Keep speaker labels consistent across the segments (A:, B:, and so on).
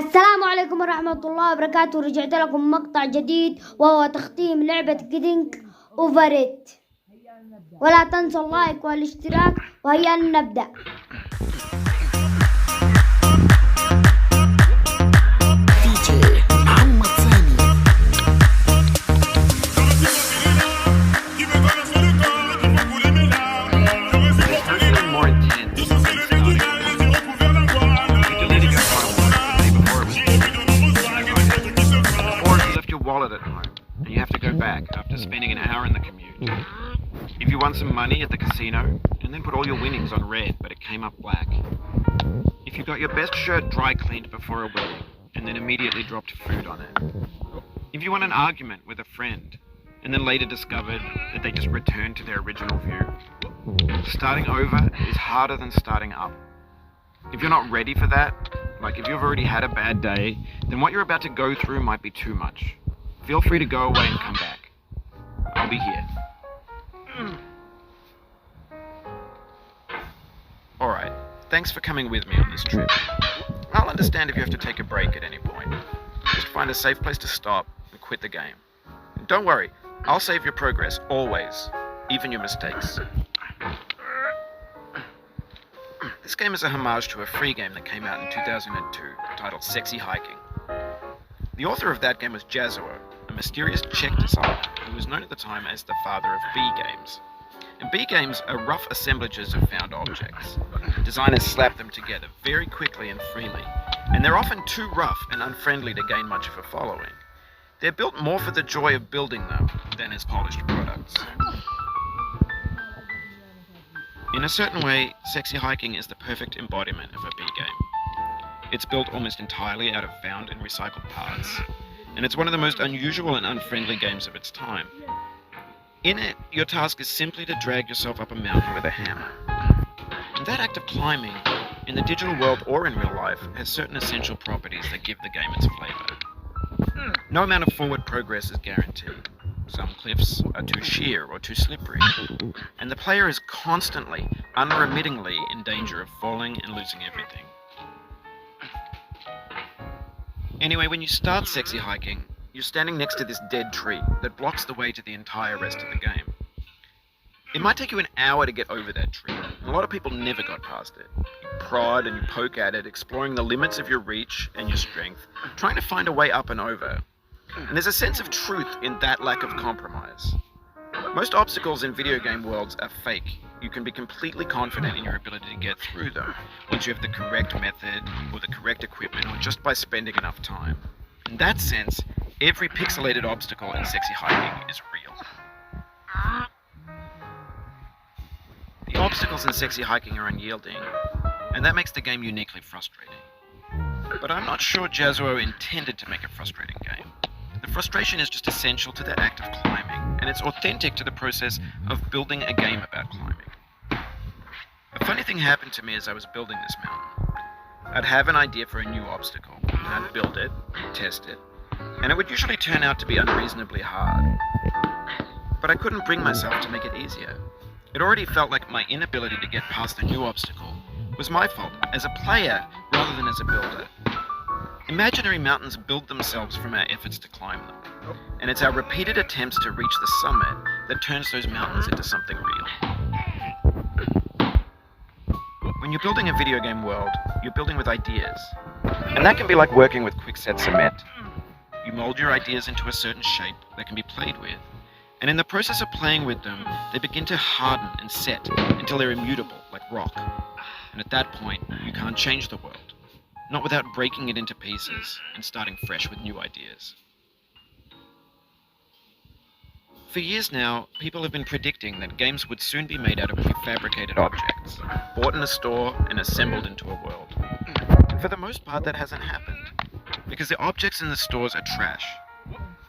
A: السلام عليكم ورحمة الله وبركاته. رجعت لكم مقطع جديد وهو تختيم لعبة Getting.Over It. ولا تنسوا اللايك والاشتراك، وهيا نبدأ.
B: Wallet at home and you have to go back after spending an hour in the commute. If you won some money at the casino and then put all your winnings on red but it came up black. If you got your best shirt dry cleaned before a wedding and then immediately dropped food on it. If you won an argument with a friend and then later discovered that they just returned to their original view. Starting over is harder than starting up. If you're not ready for that, like if you've already had a bad day, then what you're about to go through might be too much. Feel free to go away and come back. I'll be here. Alright, thanks for coming with me on this trip. I'll understand if you have to take a break at any point. Just find a safe place to stop and quit the game. And don't worry, I'll save your progress, always, even your mistakes. This game is a homage to a free game that came out in 2002, titled Sexy Hiking. The author of that game was Jazuo, a mysterious Czech designer who was known at the time as the father of B games. And B games are rough assemblages of found objects. Designers slap them together very quickly and freely, and they're often too rough and unfriendly to gain much of a following. They're built more for the joy of building them than as polished products. In a certain way, Sexy Hiking is the perfect embodiment of a B game. It's built almost entirely out of found and recycled parts, and it's one of the most unusual and unfriendly games of its time. In it, your task is simply to drag yourself up a mountain with a hammer. And that act of climbing, in the digital world or in real life, has certain essential properties that give the game its flavor. No amount of forward progress is guaranteed. Some cliffs are too sheer or too slippery, and the player is constantly, unremittingly in danger of falling and losing everything. Anyway, when you start Sexy Hiking, you're standing next to this dead tree that blocks the way to the entire rest of the game. It might take you an hour to get over that tree, and a lot of people never got past it. You prod and you poke at it, exploring the limits of your reach and your strength, trying to find a way up and over. And there's a sense of truth in that lack of compromise. Most obstacles in video game worlds are fake. You can be completely confident in your ability to get through them once you have the correct method or the correct equipment or just by spending enough time. In that sense, every pixelated obstacle in Sexy Hiking is real. The obstacles in Sexy Hiking are unyielding, and that makes the game uniquely frustrating. But I'm not sure Jazuo intended to make a frustrating game. The frustration is just essential to the act of climbing, and it's authentic to the process of building a game about climbing. A funny thing happened to me as I was building this mountain. I'd have an idea for a new obstacle, and I'd build it, test it, and it would usually turn out to be unreasonably hard. But I couldn't bring myself to make it easier. It already felt like my inability to get past the new obstacle was my fault as a player rather than as a builder. Imaginary mountains build themselves from our efforts to climb them, and it's our repeated attempts to reach the summit that turns those mountains into something real. When you're building a video game world, you're building with ideas, and that can be like working with quickset cement. You mold your ideas into a certain shape that can be played with, and in the process of playing with them, they begin to harden and set until they're immutable, like rock. And at that point, you can't change the world. Not without breaking it into pieces and starting fresh with new ideas. For years now, people have been predicting that games would soon be made out of prefabricated objects, bought in a store and assembled into a world. And for the most part, that hasn't happened, because the objects in the stores are trash.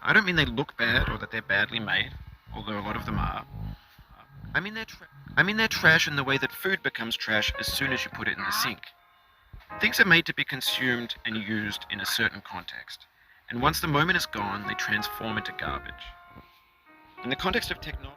B: I don't mean they look bad or that they're badly made, although a lot of them are. I mean they're trash in the way that food becomes trash as soon as you put it in the sink. Things are made to be consumed and used in a certain context, and once the moment is gone, they transform into garbage. In the context of technology,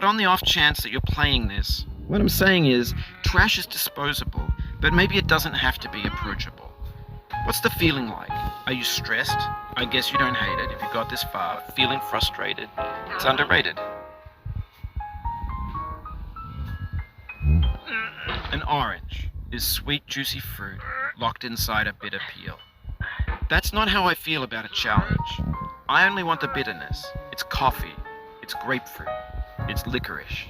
B: But on the off chance that you're playing this, what I'm saying is, trash is disposable, but maybe it doesn't have to be approachable. What's the feeling like? Are you stressed? I guess you don't hate it if you got this far. Feeling frustrated? It's underrated. An orange is sweet, juicy fruit locked inside a bitter peel. That's not how I feel about a challenge. I only want the bitterness. It's coffee. It's grapefruit. It's licorice.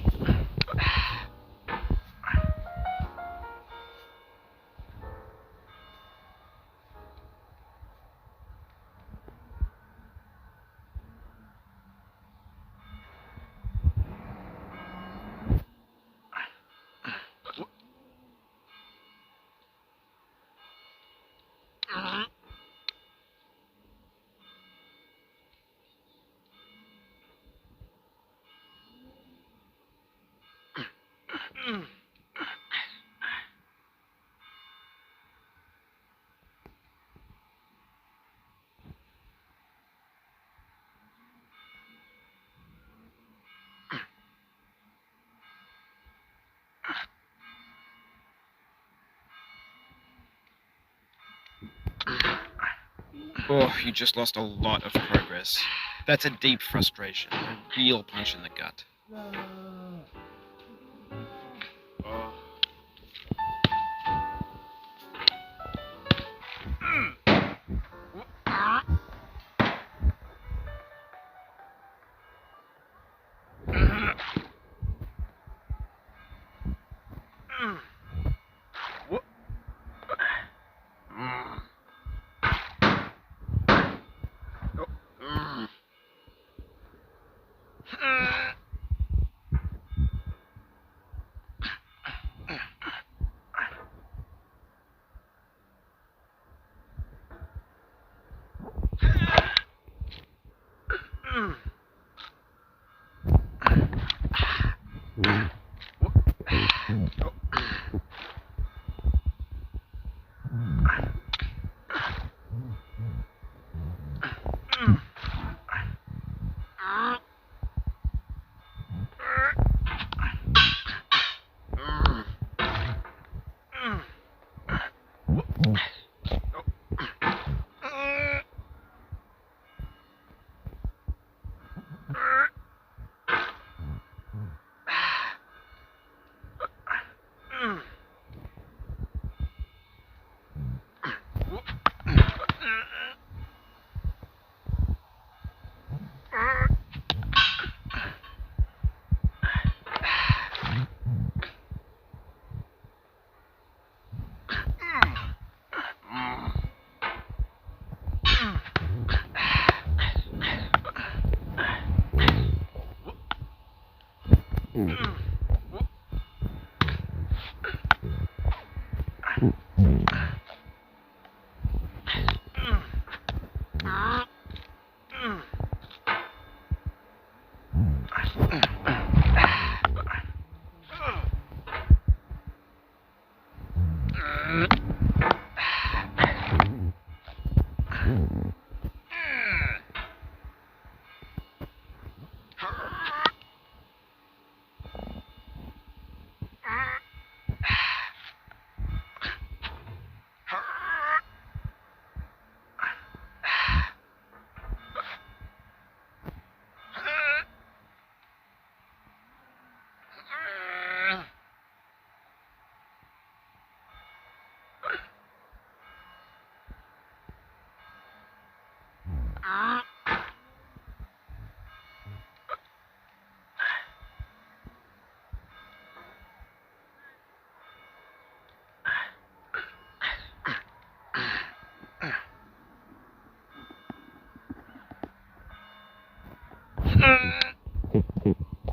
B: Oh, you just lost a lot of progress. That's a deep frustration, a real punch in the gut.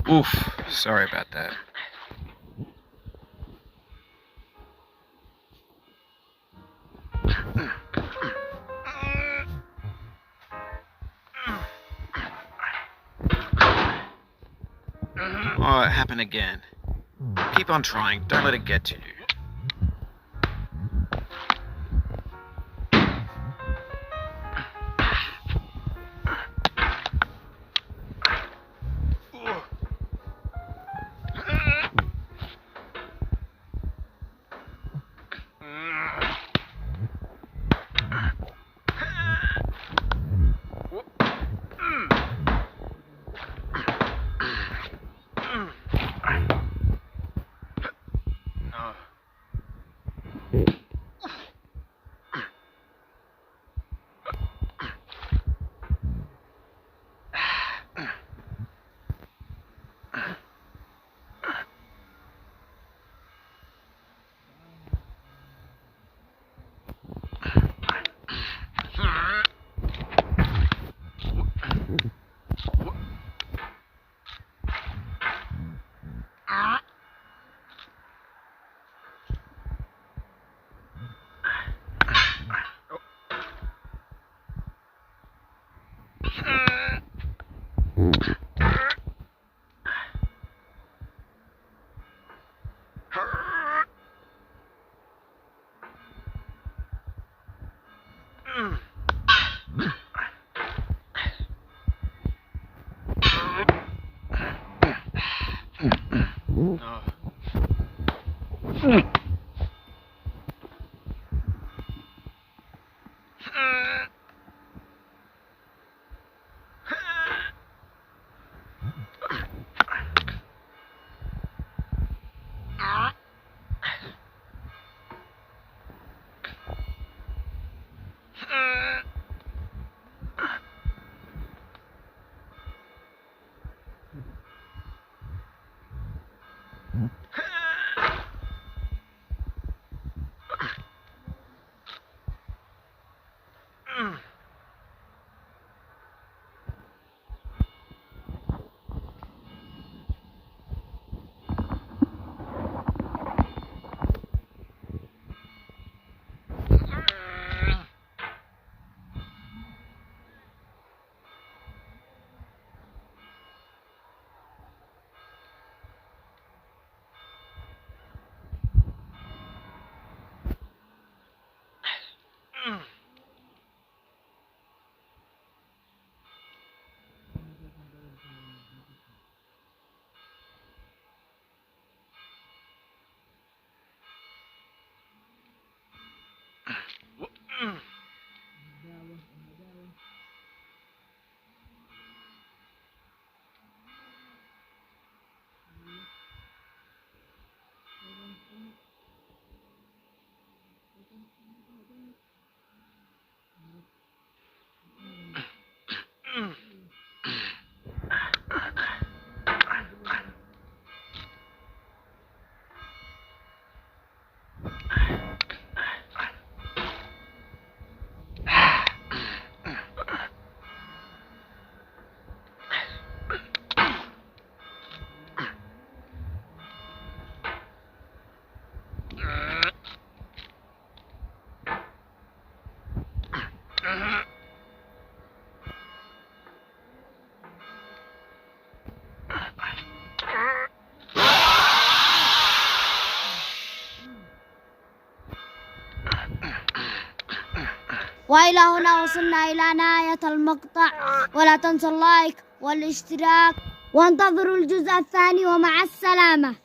B: Oof, sorry about that. Oh, it happened again. Keep on trying, don't let it get to you.
A: وإلى هنا وصلنا إلى نهاية المقطع، ولا تنسوا اللايك والاشتراك، وانتظروا الجزء الثاني، ومع السلامة.